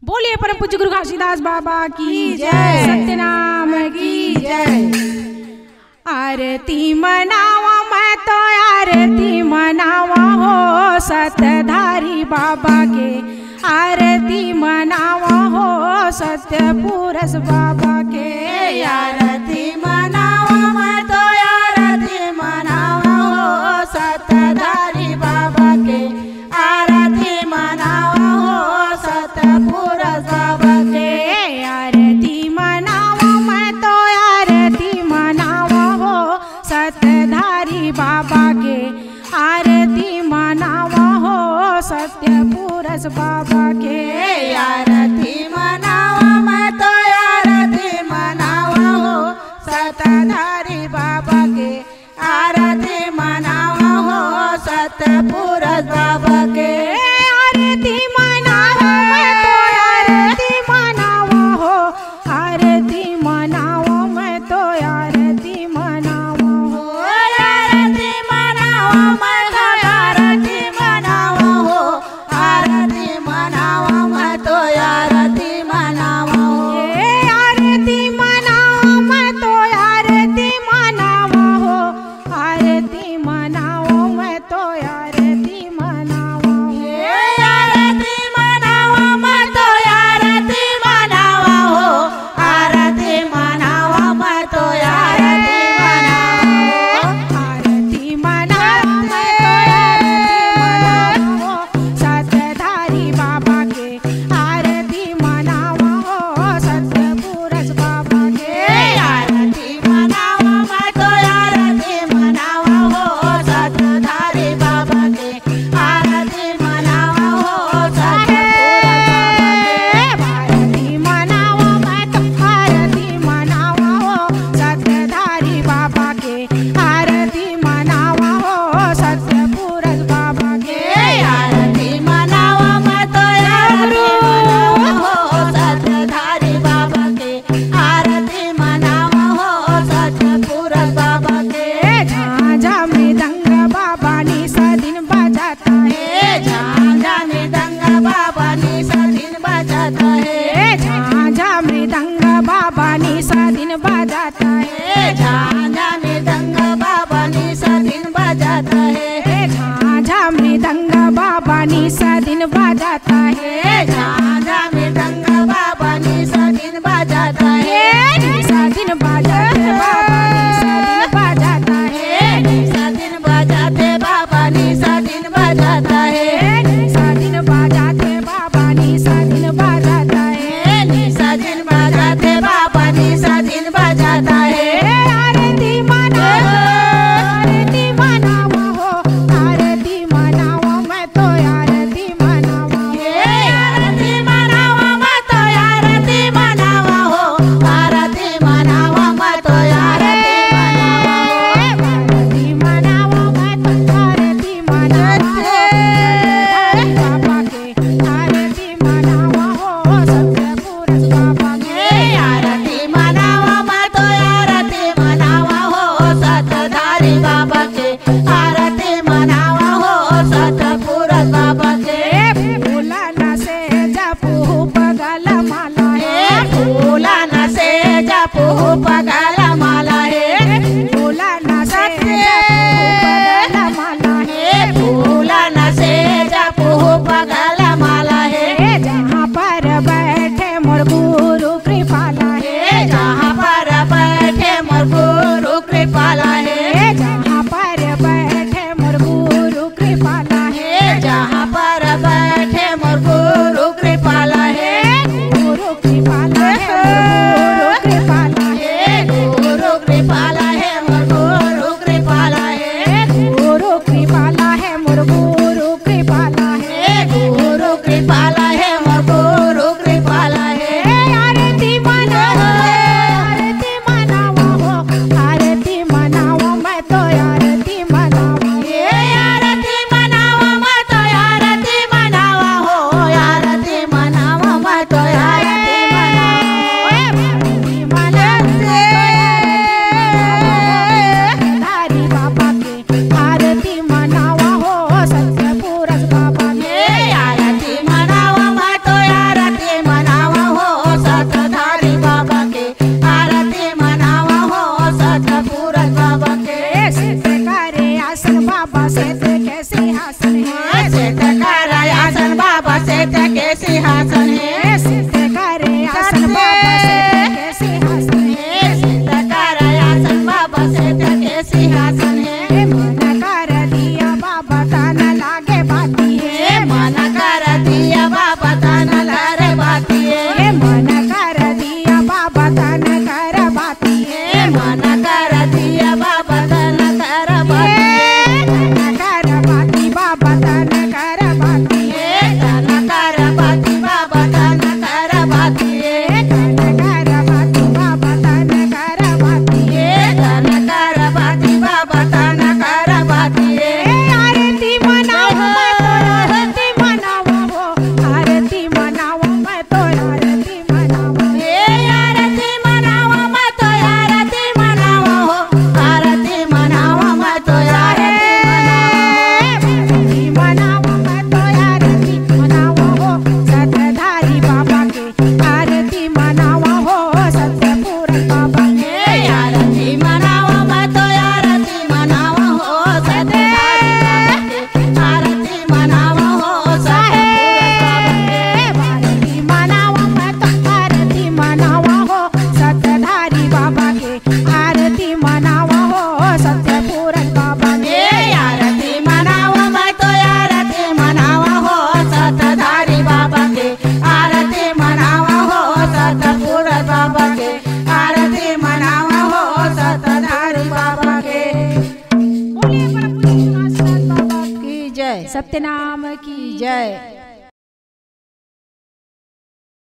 बोलिए परम पूज्य गुरु घासीदास बाबा की जय, सत्यनाम की जय। आरती मनावा मैं तो आरती मनावा हो सतधारी बाबा के, आरती मनावा हो सत्य पुरुष बाबा के। आरती मनावा मैं तो आरती मनावा हो सतधारी बाबा के, आरती मनावा हो सत्य पुरुष बाबा के। आरती मनावा मैं तो आरती मनावा हो सतधारी बाबा के, आरती मनावा हो सत्य पुरुष बाबा के। आरती मनावा मैं तो आरती मनावा हो सतधारी बाबा के, आरती मनावा हो सत्य पुरुष बाबा के। आरती मनावा मैं तो आरती मनावा हो, आरती मनावा मैं तो आरती मनावा हो, आरती मनावा मैं तो आरती मनावा हो, आरती मनावा मैं तो आरती मनावा हो। आरती मनावा मैं तो आरती मनावा हो, आरती मनावा मैं तो आरती मनावा हो। आरती मनावा मैं तो आरती मनावा हो, आरती मनावा मैं तो आरती मनावा हो। आरती मनावा मैं तो आरती मनावा हो सतधारी बाबा के, आरती मनावा हो सत्य पुरुष बाबा के। आरती मनावा मैं तो आरती मनावा हो सतधारी बाबा के, आरती मनावा हो सत्य पुरुष बाबा के। आरती मनावा मैं तो आरती मनावा हो सतधारी बाबा के, आरती मनावा हो सत्य पुरुष बाबा के। आरती मनावा मैं तो आरती मनावा हो सतधारी बाबा के, आरती मनावा हो सत्य पुरुष बाबा के। झांझा मृदंग बाबा निशा दिन बजाता है, झांझा मृदंग बाबा निशा दिन बजाता है, झांझा मृदंग बाबा निशा दिन बजाता है, झांझा मृदंग बाबा निशा दिन बजाता है, झांझा मृदंग बाबा निशा दिन बजाता है, झांझा मृदंग बाबा निशा दिन बजाता है, निशा दिन बजाते बाबा निशा दिन बजाता है, निशा दिन बजाते बाबा निशा दिन बजाता है, निशा दिन बजाते बाबा निशा दिन बजाता है, निशा दिन बजाते बाबा निशा दिन बजाता है। आरती मनावा, आरती मनावा हो, आरती मनावा मैं तो आरती मनावा हो, आरती मनावा मैं तो आरती मनावा हो, आरती मनावा मैं तो आरती मनावा हो, आरती मनावा मैं तो आरती मनावा हो बाबा के, आरती मनावा हो सत्य पुरुष बाबा के। आरती मनावा मैं तो आरती मनावा हो सतधारी बाबा के, आरती मनावा हो सत्य पुरुष बाबा के। फूला न से जपू पगल माला है, फूला न से जपू पगल माला है, फूला न से पगल माला है, फूला न से जपू पगल माला है। जहाँ पर बैठे मोर गुरु कृपाला है, जहाँ पर बैठे मोर गुरु कृपाला है, जहाँ पर बैठे मोर गुरु कृपाला है, जहाँ पर बैठे मोर गुरु कृपाला है, गुरु कृपाला है, गुरु कृपाला है, गुरु कृपाला है मोर गुरु कृपाला है, गुरु कृपाला है मोर गुरु कृपाला है, गुरु कृपाला है मोर गुरु कृपाला है। आरती मनावा, आरती मनावा हो, आरती मनावा मैं तो आरती मनावा हो, आरती मनावा मैं तो आरती मनावा हो, आरती मनावा मैं तो आरती मनावा हो, आरती मनावा मन कर दिया बाबा धन कर बाती बाबा धन कर बाती धन कर बाती बाबा धन कर बाती कर बाती बाबा धन कर बाती धन कर बाती बाबा धन कर बाती आरती मनाव मैं तो आरती मनाव हो आरती मनाव मैं तो आरती मनाव आरती मनाव मैं तो आरती मनाव हो आरती मनाव मैं तो आरती मनाव मैं तो आरती मनाव हो सतधारी बाबा के आरती मनाव हो सतपुरन बाबा के आरती मनाव मैं तो आरती मनाव हो सतधारी बाबा के आरती मनाव हो आरती मनाव मैं तो आरती मनाव हो सतधारी बाबा के आरती मनाव हो सतपुरन बाबा के आरती मनाव मैं तो आरती मनाव हो सतधारी बाबा के आरती मनाव हो सतपुर बाबा के आरती मनाव हो सतधारी बाबा के बोलिए परम पूज्य बाबा की जय सत्यनाम की जय।